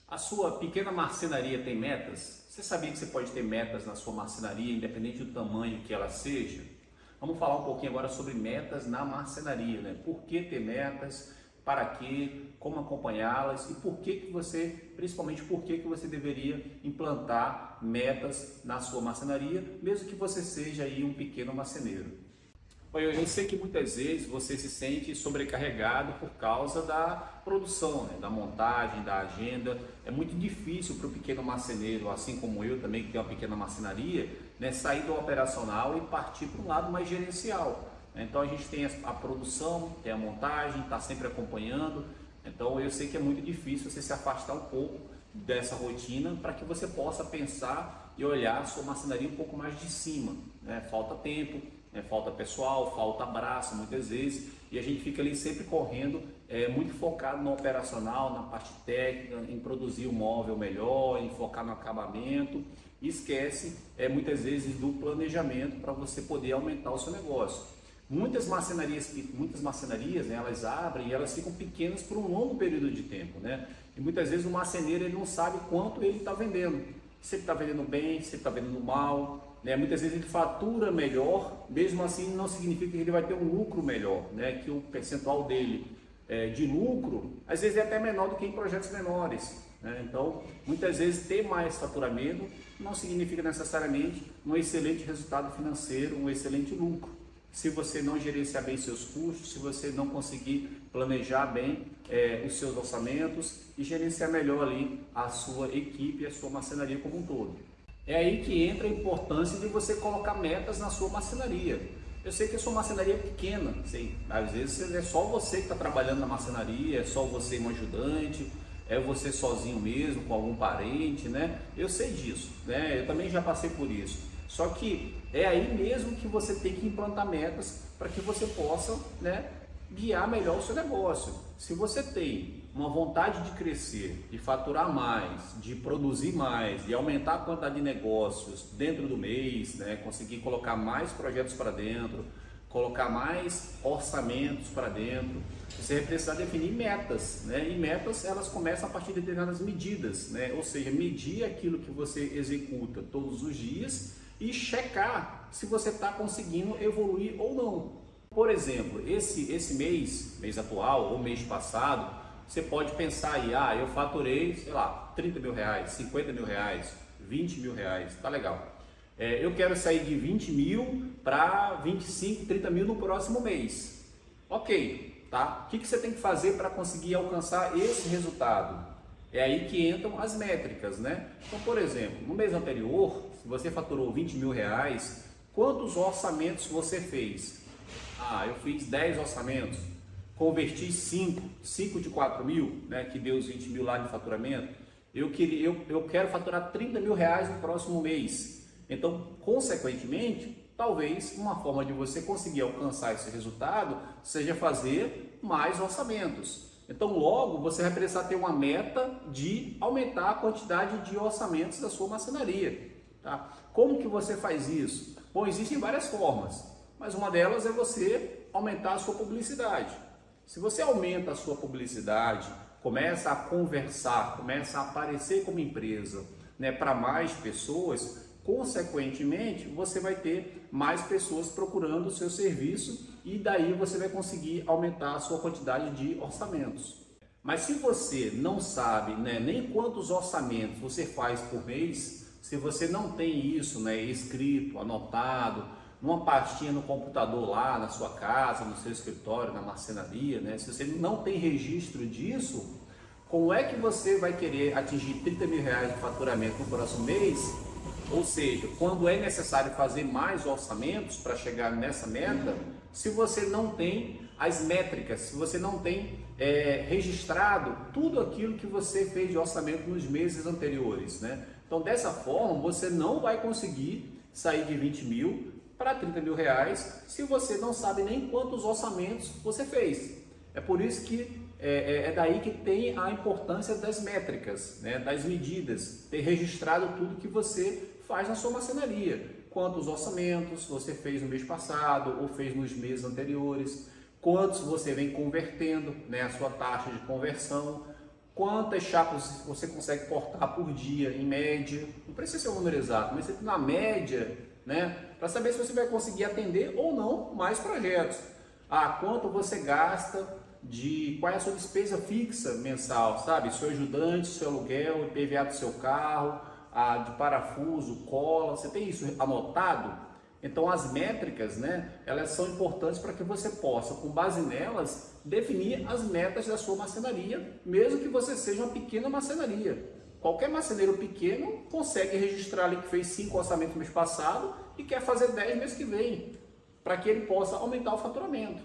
A sua pequena marcenaria tem metas? Você sabia que você pode ter metas na sua marcenaria, independente do tamanho que ela seja? Vamos falar um pouquinho agora sobre metas na marcenaria, né? Por que ter metas, para quê, como acompanhá-las e por que você, principalmente por que você deveria implantar metas na sua marcenaria, mesmo que você seja aí um pequeno marceneiro. Eu sei que muitas vezes você se sente sobrecarregado por causa da produção, né? Da montagem, da agenda. É muito difícil para o pequeno marceneiro, assim como eu também, que tenho uma pequena marcenaria, né? Sair do operacional e partir para um lado mais gerencial. Então a gente tem a produção, tem a montagem, está sempre acompanhando. Então eu sei que é muito difícil você se afastar um pouco dessa rotina para que você possa pensar e olhar a sua marcenaria um pouco mais de cima, né? Falta tempo, falta pessoal, falta braço muitas vezes, e a gente fica ali sempre correndo, muito focado no operacional, na parte técnica, em produzir o móvel melhor, em focar no acabamento, e esquece muitas vezes do planejamento para você poder aumentar o seu negócio. Muitas marcenarias, né, elas abrem e elas ficam pequenas por um longo período de tempo, né? E muitas vezes o marceneiro ele não sabe quanto ele está vendendo, se ele está vendendo bem, se ele está vendendo mal, né? Muitas vezes ele fatura melhor, mesmo assim não significa que ele vai ter um lucro melhor, né? Que o percentual dele de lucro às vezes é até menor do que em projetos menores, né? Então muitas vezes ter mais faturamento não significa necessariamente um excelente resultado financeiro, um excelente lucro. Se você não gerenciar bem seus custos, se você não conseguir planejar bem os seus orçamentos e gerenciar melhor ali a sua equipe e a sua marcenaria como um todo. É aí que entra a importância de você colocar metas na sua marcenaria. Eu sei que a sua marcenaria é pequena, sei, às vezes é só você que está trabalhando na marcenaria, é só você e um ajudante, é você sozinho mesmo, com algum parente, né? Eu sei disso, né? Eu também já passei por isso. Só que é aí mesmo que você tem que implantar metas para que você possa, né, guiar melhor o seu negócio. Se você tem uma vontade de crescer, de faturar mais, de produzir mais, de aumentar a quantidade de negócios dentro do mês, né, conseguir colocar mais projetos para dentro, colocar mais orçamentos para dentro, você vai precisar definir metas, né? E metas elas começam a partir de determinadas medidas, né? Ou seja, medir aquilo que você executa todos os dias e checar se você está conseguindo evoluir ou não. Por exemplo, esse mês atual ou mês passado, você pode pensar aí, eu faturei, sei lá, 30 mil reais, 50 mil reais, 20 mil reais, tá legal. Eu quero sair de 20 mil para 25, 30 mil no próximo mês. Ok, tá? O que você tem que fazer para conseguir alcançar esse resultado? É aí que entram as métricas, né? Então, por exemplo, no mês anterior, se você faturou 20 mil reais, quantos orçamentos você fez? Eu fiz 10 orçamentos, converti 5 de 4 mil, né, que deu os 20 mil lá de faturamento. Eu quero faturar 30 mil reais no próximo mês. Então, consequentemente, talvez uma forma de você conseguir alcançar esse resultado seja fazer mais orçamentos. Então, logo, você vai precisar ter uma meta de aumentar a quantidade de orçamentos da sua marcenaria. Tá? Como que você faz isso? Bom, existem várias formas, mas uma delas é você aumentar a sua publicidade. Se você aumenta a sua publicidade, começa a conversar, começa a aparecer como empresa, né, para mais pessoas, consequentemente, você vai ter mais pessoas procurando o seu serviço e daí você vai conseguir aumentar a sua quantidade de orçamentos. Mas se você não sabe, né, nem quantos orçamentos você faz por mês, se você não tem isso, né, escrito, anotado, numa pastinha no computador lá na sua casa, no seu escritório, na marcenaria, né, se você não tem registro disso, como é que você vai querer atingir 30 mil reais de faturamento no próximo mês? Ou seja, quando é necessário fazer mais orçamentos para chegar nessa meta, se você não tem as métricas, se você não tem registrado tudo aquilo que você fez de orçamento nos meses anteriores, né? Então, dessa forma, você não vai conseguir sair de 20 mil para 30 mil reais se você não sabe nem quantos orçamentos você fez. É por isso que é daí que tem a importância das métricas, né? Das medidas, ter registrado tudo que você faz na sua marcenaria. Quantos orçamentos você fez no mês passado ou fez nos meses anteriores, quantos você vem convertendo, né, a sua taxa de conversão, quantas chapas você consegue cortar por dia, em média. Não precisa ser um número exato, mas na média, né? Para saber se você vai conseguir atender ou não mais projetos. Quanto você gasta qual é a sua despesa fixa mensal, sabe? Seu ajudante, seu aluguel, IPVA do seu carro, de parafuso, cola, você tem isso anotado? Então as métricas, né, elas são importantes para que você possa, com base nelas, definir as metas da sua marcenaria, mesmo que você seja uma pequena marcenaria. Qualquer marceneiro pequeno consegue registrar ali que fez 5 orçamentos no mês passado e quer fazer 10 mês que vem, para que ele possa aumentar o faturamento.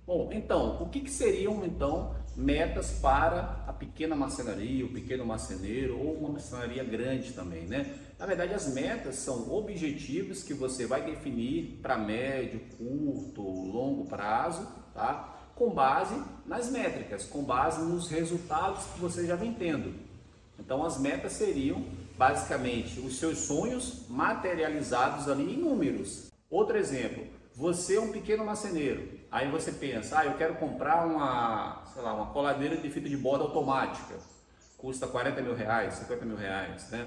Bom, então, o que seriam então metas para a pequena marcenaria, o pequeno marceneiro ou uma marcenaria grande também, né? Na verdade, as metas são objetivos que você vai definir para médio, curto, longo prazo, tá? Com base nas métricas, com base nos resultados que você já vem tendo. Então, as metas seriam basicamente os seus sonhos materializados ali em números. Outro exemplo, você é um pequeno marceneiro, aí você pensa, eu quero comprar uma coladeira de fita de borda automática, custa 40 mil reais, 50 mil reais, né?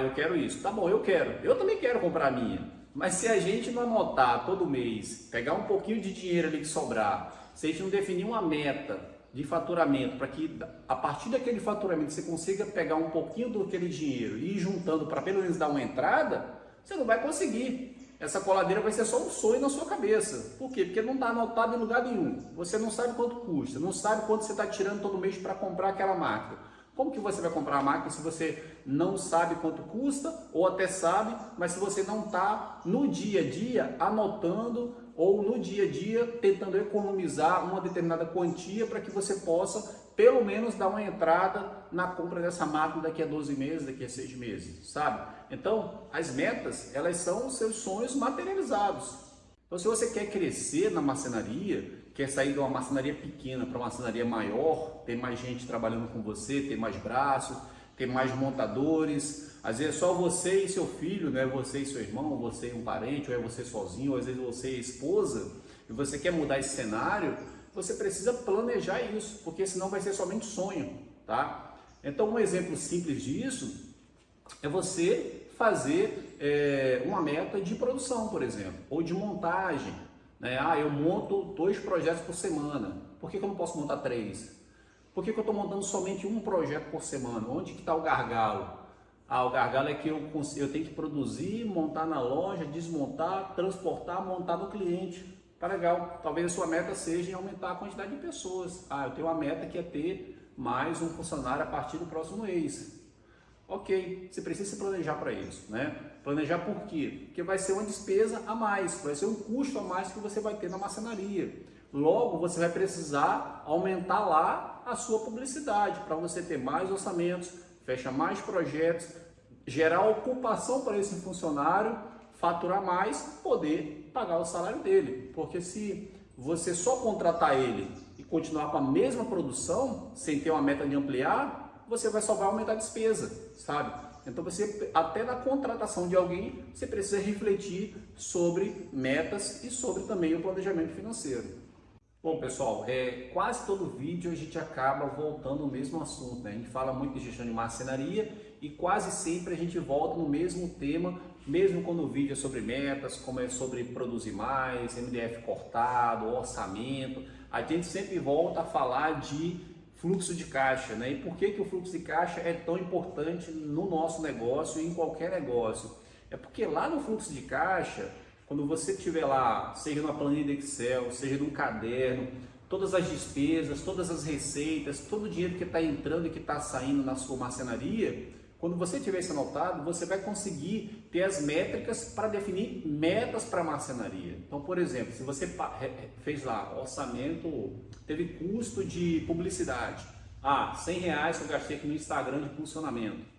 Eu quero isso, tá bom, eu também quero comprar a minha, mas se a gente não anotar todo mês, pegar um pouquinho de dinheiro ali que sobrar, se a gente não definir uma meta de faturamento, para que a partir daquele faturamento você consiga pegar um pouquinho daquele dinheiro e ir juntando para pelo menos dar uma entrada, você não vai conseguir. Essa coladeira vai ser só um sonho na sua cabeça. Por quê? Porque não está anotado em lugar nenhum. Você não sabe quanto custa, não sabe quanto você está tirando todo mês para comprar aquela máquina. Como que você vai comprar a máquina se você não sabe quanto custa, ou até sabe, mas se você não está no dia a dia anotando ou no dia a dia tentando economizar uma determinada quantia para que você possa pelo menos dar uma entrada na compra dessa máquina daqui a 12 meses, daqui a 6 meses, sabe? Então, as metas, elas são os seus sonhos materializados. Então, se você quer crescer na marcenaria, quer sair de uma marcenaria pequena para uma marcenaria maior, ter mais gente trabalhando com você, ter mais braços, ter mais montadores, às vezes é só você e seu filho, né? Você e seu irmão, você e um parente, ou é você sozinho, ou às vezes você e a esposa, e você quer mudar esse cenário, você precisa planejar isso, porque senão vai ser somente sonho, tá? Então, um exemplo simples disso é você fazer uma meta de produção, por exemplo, ou de montagem, né? Eu monto 2 projetos por semana, por que eu não posso montar 3? Por que eu estou montando somente um projeto por semana? Onde que está o gargalo? O gargalo é que eu tenho que produzir, montar na loja, desmontar, transportar, montar no cliente. Tá legal, talvez a sua meta seja em aumentar a quantidade de pessoas. Eu tenho uma meta que é ter mais um funcionário a partir do próximo mês. Ok, você precisa se planejar para isso, né? Planejar por quê? Porque vai ser uma despesa a mais, vai ser um custo a mais que você vai ter na marcenaria. Logo, você vai precisar aumentar lá a sua publicidade para você ter mais orçamentos, fechar mais projetos, gerar ocupação para esse funcionário, faturar mais, poder pagar o salário dele. Porque se você só contratar ele e continuar com a mesma produção, sem ter uma meta de ampliar, você só vai aumentar a despesa, sabe? Então você, até na contratação de alguém, você precisa refletir sobre metas e sobre também o planejamento financeiro. Bom, pessoal, quase todo vídeo a gente acaba voltando no mesmo assunto, né? A gente fala muito de gestão de marcenaria e quase sempre a gente volta no mesmo tema, mesmo quando o vídeo é sobre metas, como é sobre produzir mais, MDF cortado, orçamento, a gente sempre volta a falar de fluxo de caixa, né? E por que o fluxo de caixa é tão importante no nosso negócio e em qualquer negócio? É porque lá no fluxo de caixa, quando você tiver lá, seja numa planilha de Excel, seja num caderno, todas as despesas, todas as receitas, todo o dinheiro que está entrando e que está saindo na sua marcenaria, quando você tiver isso anotado, você vai conseguir ter as métricas para definir metas para a marcenaria. Então, por exemplo, se você fez lá orçamento, teve custo de publicidade, R$100 que eu gastei aqui no Instagram de funcionamento.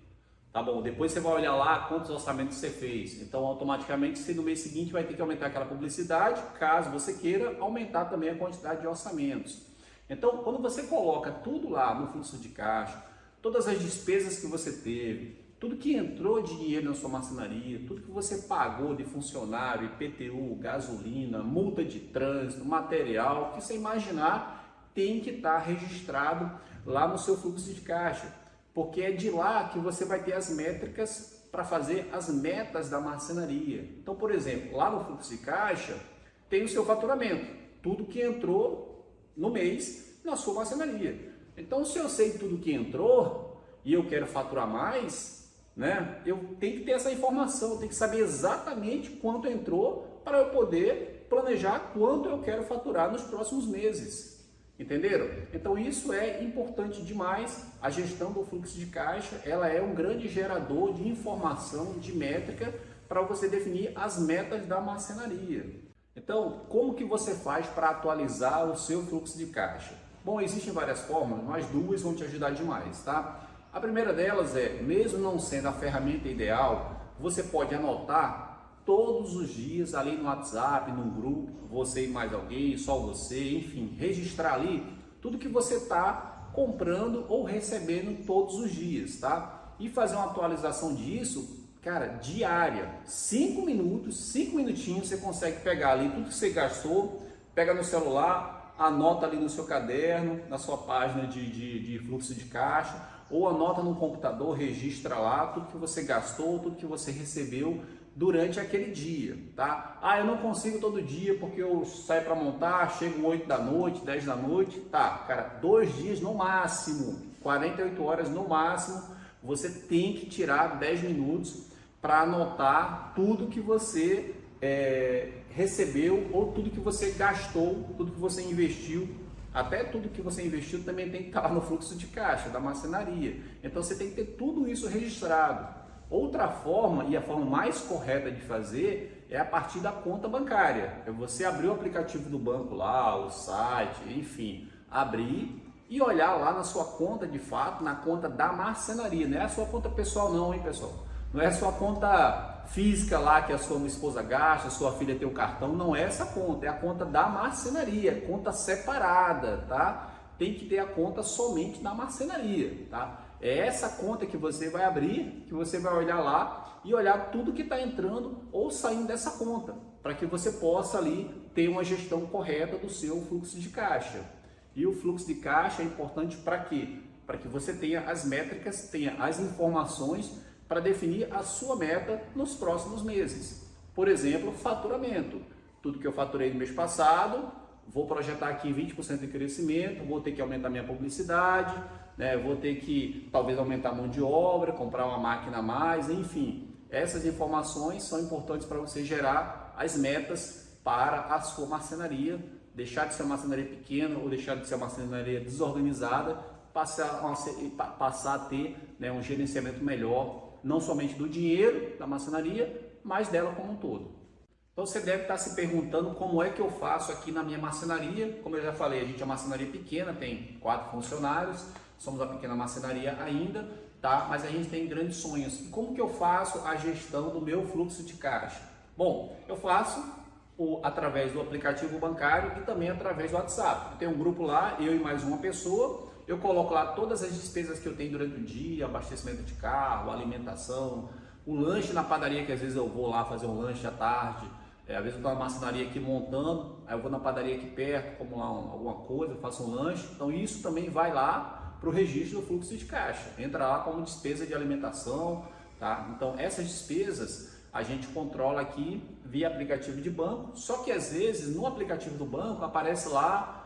Tá bom, depois você vai olhar lá quantos orçamentos você fez. Então, automaticamente, você no mês seguinte vai ter que aumentar aquela publicidade, caso você queira aumentar também a quantidade de orçamentos. Então, quando você coloca tudo lá no fluxo de caixa, todas as despesas que você teve, tudo que entrou de dinheiro na sua marcenaria, tudo que você pagou de funcionário, IPTU, gasolina, multa de trânsito, material, o que você imaginar, tem que estar registrado lá no seu fluxo de caixa, porque é de lá que você vai ter as métricas para fazer as metas da marcenaria. Então, por exemplo, lá no fluxo de caixa tem o seu faturamento, tudo que entrou no mês na sua marcenaria. Então, se eu sei tudo que entrou e eu quero faturar mais, né, eu tenho que ter essa informação, eu tenho que saber exatamente quanto entrou para eu poder planejar quanto eu quero faturar nos próximos meses. Entenderam? Então isso é importante demais. A gestão do fluxo de caixa, ela é um grande gerador de informação, de métrica para você definir as metas da marcenaria. Então, como que você faz para atualizar o seu fluxo de caixa? Bom, existem várias formas, mas duas vão te ajudar demais, tá? A primeira delas é, mesmo não sendo a ferramenta ideal, você pode anotar todos os dias ali no WhatsApp, no grupo, você e mais alguém, só você, enfim, registrar ali tudo que você está comprando ou recebendo todos os dias, tá? E fazer uma atualização disso, cara, diária, 5 minutos, 5 minutinhos você consegue pegar ali tudo que você gastou, pega no celular, anota ali no seu caderno, na sua página de fluxo de caixa, ou anota no computador, registra lá tudo que você gastou, tudo que você recebeu durante aquele dia, tá? Ah, eu não consigo todo dia porque eu saio para montar, chego 8 da noite, 10 da noite, tá? Cara, 2 dias no máximo, 48 horas no máximo, você tem que tirar 10 minutos para anotar tudo que você recebeu ou tudo que você gastou, tudo que você investiu. Até tudo que você investiu também tem que estar lá no fluxo de caixa da marcenaria. Então você tem que ter tudo isso registrado. Outra forma, e a forma mais correta de fazer, é a partir da conta bancária. É você abrir o aplicativo do banco lá, o site, enfim, abrir e olhar lá na sua conta de fato, na conta da marcenaria. Não é a sua conta pessoal não, hein, pessoal? Não é a sua conta física lá que a sua esposa gasta, a sua filha tem o cartão, não é essa conta, é a conta da marcenaria, conta separada, tá? Tem que ter a conta somente da marcenaria, tá? É essa conta que você vai abrir, que você vai olhar lá e olhar tudo que está entrando ou saindo dessa conta, para que você possa ali ter uma gestão correta do seu fluxo de caixa. E o fluxo de caixa é importante para quê? Para que você tenha as métricas, tenha as informações para definir a sua meta nos próximos meses. Por exemplo, faturamento. Tudo que eu faturei no mês passado, vou projetar aqui 20% de crescimento, vou ter que aumentar minha publicidade, né? Vou ter que talvez aumentar a mão de obra, comprar uma máquina a mais, enfim. Essas informações são importantes para você gerar as metas para a sua marcenaria, deixar de ser uma marcenaria pequena ou deixar de ser uma marcenaria desorganizada, passar a ter, né, um gerenciamento melhor, não somente do dinheiro da marcenaria, mas dela como um todo. Então você deve estar se perguntando como é que eu faço aqui na minha marcenaria. Como eu já falei, a gente é uma marcenaria pequena, tem 4 funcionários, somos uma pequena marcenaria ainda, tá? Mas a gente tem grandes sonhos. E como que eu faço a gestão do meu fluxo de caixa? Bom, eu faço através do aplicativo bancário e também através do WhatsApp. Eu tenho um grupo lá, eu e mais uma pessoa, eu coloco lá todas as despesas que eu tenho durante o dia, abastecimento de carro, alimentação, o lanche na padaria, que às vezes eu vou lá fazer um lanche à tarde, às vezes eu estou na marcenaria aqui montando, aí eu vou na padaria aqui perto, como lá alguma coisa, eu faço um lanche, então isso também vai lá para o registro do fluxo de caixa, entra lá como despesa de alimentação, tá? Então essas despesas a gente controla aqui via aplicativo de banco, só que às vezes no aplicativo do banco aparece lá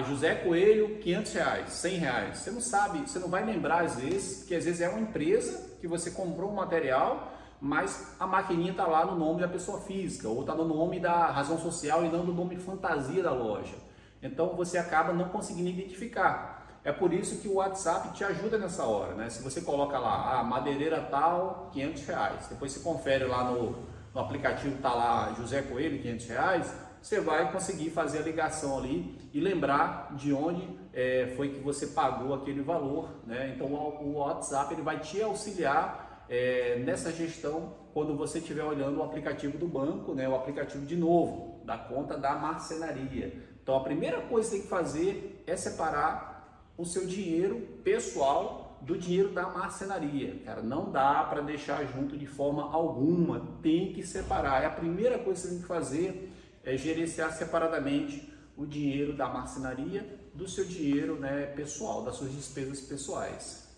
José Coelho, R$500, R$100. Você não sabe, você não vai lembrar às vezes, que às vezes é uma empresa que você comprou um material, mas a maquininha está lá no nome da pessoa física, ou está no nome da razão social e não no nome fantasia da loja. Então você acaba não conseguindo identificar. É por isso que o WhatsApp te ajuda nessa hora, né? Se você coloca lá, madeireira tal, R$500. Depois você confere lá no aplicativo, tá lá José Coelho, R$500. Você vai conseguir fazer a ligação ali e lembrar de onde foi que você pagou aquele valor, né? Então o WhatsApp ele vai te auxiliar nessa gestão quando você estiver olhando o aplicativo do banco, né? O aplicativo de novo, da conta da marcenaria. Então a primeira coisa que você tem que fazer é separar o seu dinheiro pessoal do dinheiro da marcenaria. Cara, não dá para deixar junto de forma alguma, tem que separar. É a primeira coisa que você tem que fazer é gerenciar separadamente o dinheiro da marcenaria do seu dinheiro, né, pessoal, das suas despesas pessoais.